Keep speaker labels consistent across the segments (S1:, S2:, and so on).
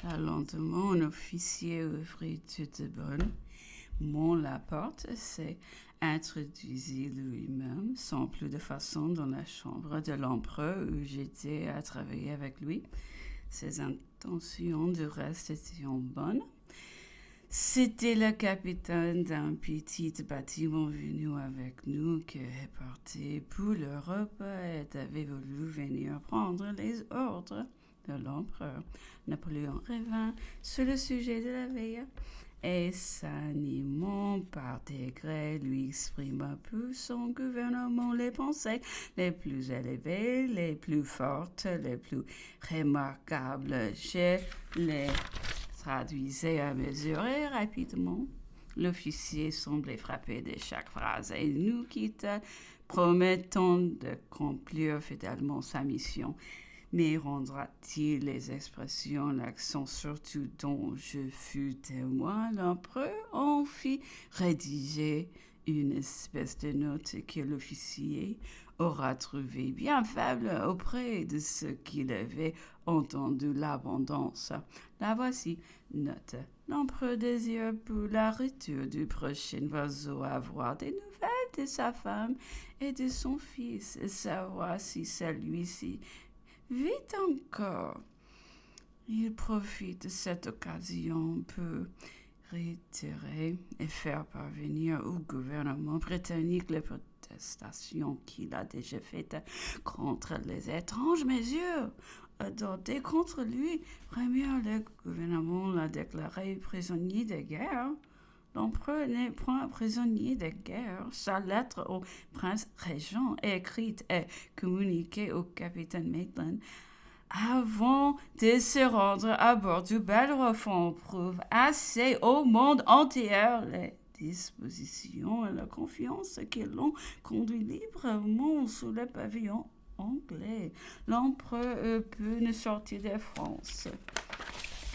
S1: Là, lentement, un officier ouvrit toute bonne. La porte s'est introduisit lui-même, sans plus de façon, dans la chambre de l'empereur où j'étais à travailler avec lui. Ses intentions, du reste, étaient bonnes. C'était le capitaine d'un petit bâtiment venu avec nous qui est parti pour l'Europe et avait voulu venir prendre les ordres de l'empereur. Napoléon revint sur le sujet de la veille et s'animant par degrés lui exprima pour son gouvernement les pensées les plus élevées, les plus fortes, les plus remarquables. Je les traduisait à mesure et rapidement. L'officier semblait frappé de chaque phrase et nous quitta, promettant d'accomplir fidèlement sa mission. Mais rendra-t-il les expressions, l'accent surtout dont je fus témoin? L'empereur en fit rédiger une espèce de note que l'officier aura trouvée bien faible auprès de ce qu'il avait entendu l'abondance. La voici, note. L'empereur désire pour la retour du prochain oiseau avoir des nouvelles de sa femme et de son fils, et savoir si celui-ci vit encore. Il profite de cette occasion pour réitérer et faire parvenir au gouvernement britannique les protestations qu'il a déjà faites contre les étranges mesures adoptées contre lui. Premièrement, le gouvernement l'a déclaré prisonnier de guerre. L'empereur n'est point prisonnier de guerre. Sa lettre au prince régent, écrite et communiquée au capitaine Maitland, avant de se rendre à bord du Bellerophon, prouve assez au monde entier les dispositions et la confiance qui l'ont conduit librement sous le pavillon anglais. L'empereur peut ne sortir de France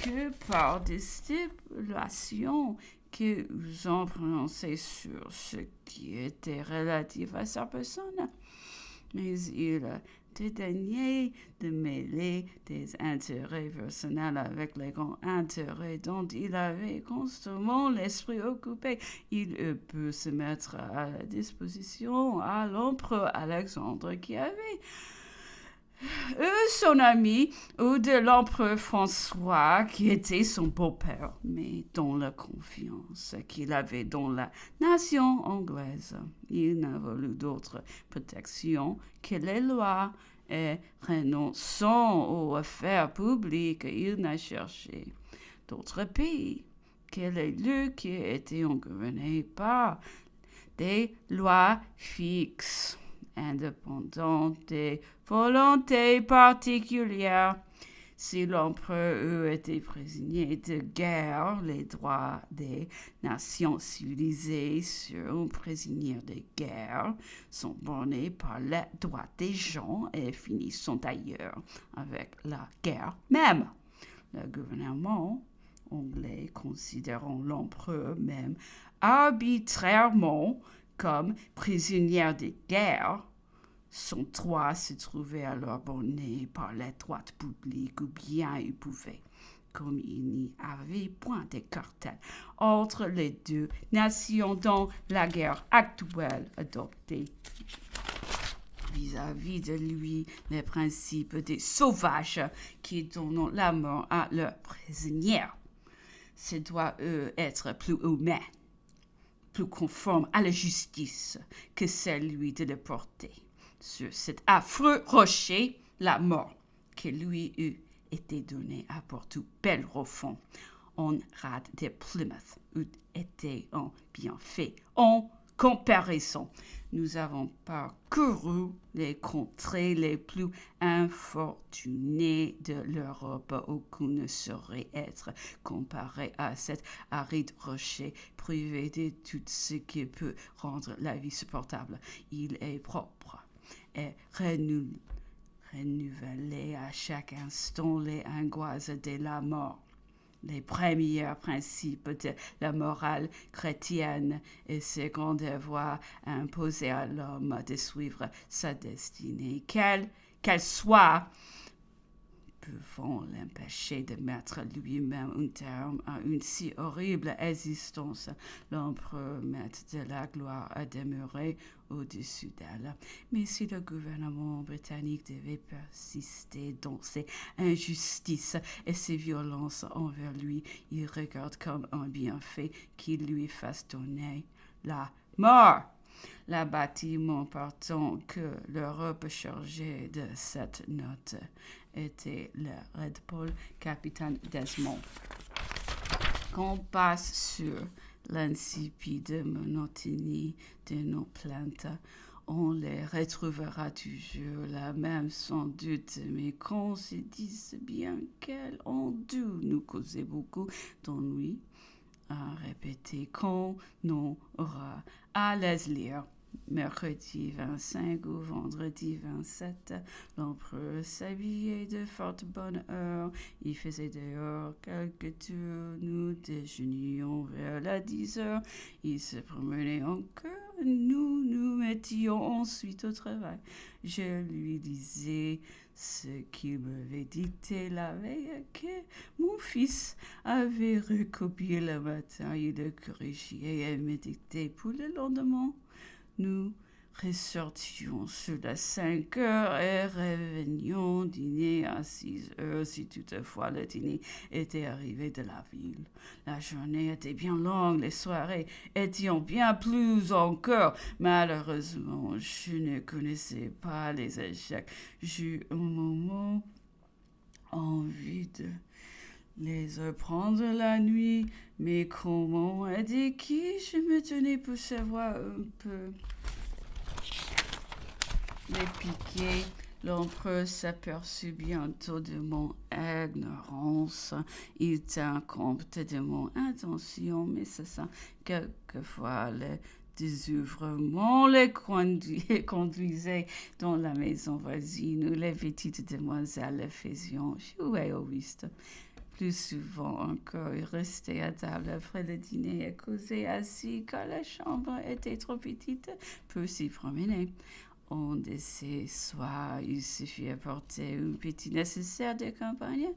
S1: que par des stipulations que vous ont prononcées sur ce qui était relatif à sa personne. Mais il a dédaigné de mêler des intérêts personnels avec les grands intérêts dont il avait constamment l'esprit occupé. Il peut se mettre à la disposition à l'empereur Alexandre qui avait son ami, ou de l'empereur François, qui était son beau-père, mais dont la confiance qu'il avait dans la nation anglaise. Il n'a voulu d'autre protection que les lois, et renonçant aux affaires publiques, il n'a cherché d'autres pays que les lieux qui étaient gouvernés par des lois fixes, indépendantes des volontés particulières. Si l'empereur eût été prisonnier de guerre, les droits des nations civilisées sur un prisonnier de guerre sont bornés par les droits des gens et finissent d'ailleurs avec la guerre même. Le gouvernement anglais, considérant l'empereur même arbitrairement comme prisonnier de guerre, son droit se trouvait alors borné par les droits publics, ou bien il pouvait, comme il n'y avait point de cartel entre les deux nations dans la guerre actuelle, adopter vis-à-vis de lui les principes des sauvages qui donnent la mort à leurs prisonniers. Ce doit être plus humain, plus conforme à la justice que celui de le porter sur cet affreux rocher la mort que lui eût été donnée à bord du Bellerophon en rade de Plymouth eût été un bienfait. En comparaison, nous avons parcouru les contrées les plus infortunées de l'Europe. Aucun ne saurait être comparé à cet aride rocher privé de tout ce qui peut rendre la vie supportable. Il est propre et renouveler à chaque instant les angoisses de la mort. Les premiers principes de la morale chrétienne et ce grand devoir imposé à l'homme de suivre sa destinée, qu'elle soit, pouvant l'empêcher de mettre lui-même un terme à une si horrible existence. L'empereur met de la gloire à demeurer au-dessus d'elle. Mais si le gouvernement britannique devait persister dans ses injustices et ses violences envers lui, il regarde comme un bienfait qu'il lui fasse donner la mort. Le bâtiment partant que l'Europe chargeait de cette note était le Red Pole, capitaine Desmond. Qu'on passe sur l'insipide monotonie de nos plaintes, on les retrouvera toujours là même sans doute, mais qu'on se dise bien qu'elles ont dû nous causer beaucoup d'ennuis à répéter qu'on aura à les lire. Mercredi 25 ou vendredi 27, l'empereur s'habillait de fort bonne heure. Il faisait dehors quelques tours. Nous déjeunions vers les 10 heures. Il se promenait encore. Nous nous mettions ensuite au travail. Je lui disais ce qu'il m'avait dicté la veille que mon fils avait recopié le matin. Il le corrigeait et me dictait pour le lendemain. Nous ressortions sur les 5 heures et revenions dîner à 6 heures si toutefois le dîner était arrivé de la ville. La journée était bien longue, les soirées étaient bien plus encore. Malheureusement, je ne connaissais pas les échecs. J'eus un moment envie de les apprendre la nuit, mais comment et de qui je me tenais pour savoir un peu. Les piquets, l'empereur s'aperçut bientôt de mon ignorance. Il tint compte de mon intention, mais c'est ça, quelquefois le désœuvrement les conduisait dans la maison voisine où les petites demoiselles faisaient jouer au whist. Plus souvent encore, il restait à table après le dîner et causait assis car la chambre était trop petite pour s'y promener. On de ces soirs, il suffit apporter un petit nécessaire de campagne.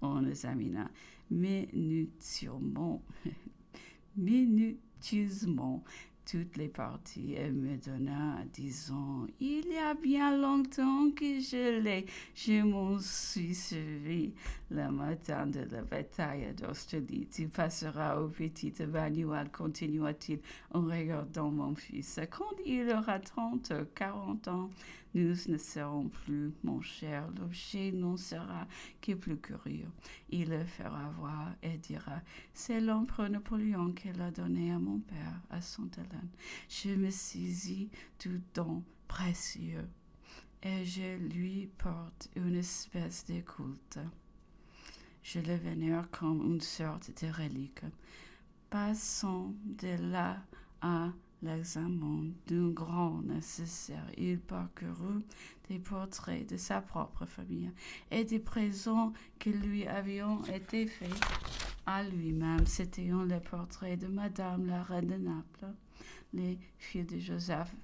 S1: On examina minutieusement toutes les parties et me donna, disons, il y a bien longtemps que je m'en suis servi le matin de la bataille d'Austerlitz. Tu passeras au petit manuel, continua-t-il en regardant mon fils. Quand il aura 30, 40 ans, nous ne serons plus, mon cher. L'objet n'en sera que plus curieux. Il le fera voir et dira, c'est l'empereur Napoléon qu'elle a donné à mon père, à Sainte-Hélène. Je me saisis du don précieux et je lui porte une espèce de culte. Je le vénère comme une sorte de relique. Passons de là à l'examen d'un grand nécessaire. Il parcourut des portraits de sa propre famille et des présents qui lui avaient été faits à lui-même. C'était le portrait de Madame la reine de Naples, les filles de Joseph,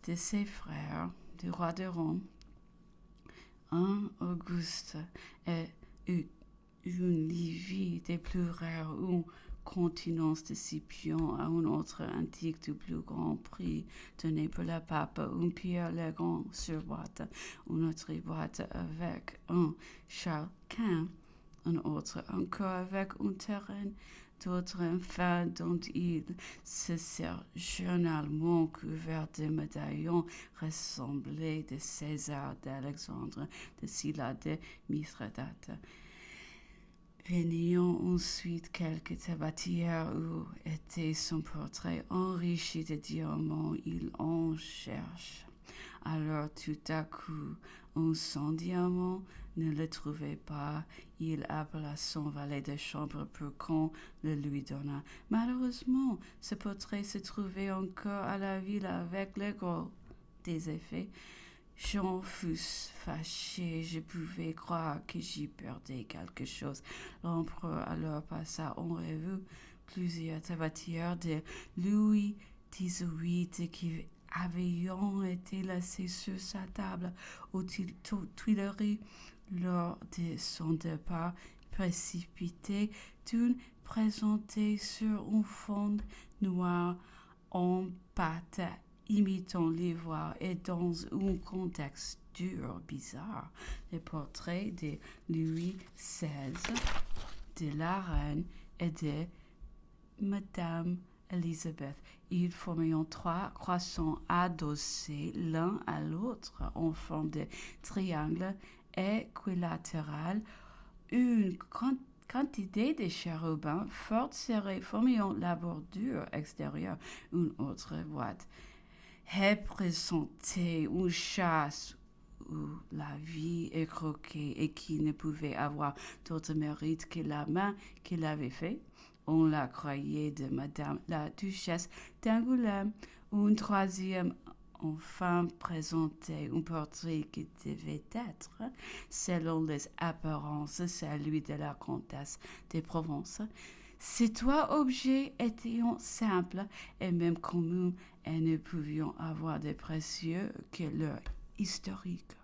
S1: de ses frères, du roi de Rome, un Auguste et une Livie des plus rares, une continence de Scipion à un autre antique du plus grand prix donné pour le pape, une pierre Legrand sur boîte, une autre boîte avec un Charles Quint, un autre encore avec un terrain, d'autres enfin dont il se sert journalement couvert de médaillons ressemblaient de César, d'Alexandre, de Sylla, de Mithridate. Venaient ensuite quelques tabatières où était son portrait enrichi de diamants. Il en cherche. Alors tout à coup, un sans diamant ne le trouvait pas. Il appela son valet de chambre pour qu'on le lui donnât. Malheureusement, ce portrait se trouvait encore à la ville avec les gros des effets. J'en fus fâché, je pouvais croire que j'y perdais quelque chose. L'empereur alors passa en revue plusieurs tabatières de Louis XVIII qui avaient été laissées sur sa table aux Tuileries. lors de son départ précipité, Dune présentait sur un fond noir en pâte imitant l'ivoire et dans un contexte dur, bizarre, les portraits de Louis XVI, de la reine et de Madame Elisabeth. Ils formaient trois croissants adossés l'un à l'autre en forme de triangle équilatéral. Une quantité de chérubins fort serrés formaient la bordure extérieure. Une autre boîte représentait une chasse où la vie est croquée et qui ne pouvait avoir d'autre mérite que la main qui l'avait fait. On la croyait de Madame la Duchesse d'Angoulême. Une troisième enfin présentait un portrait qui devait être, selon les apparences, celui de la comtesse de Provence. Ces trois objets étaient simples et même communs et ne pouvions avoir de précieux que leur historique.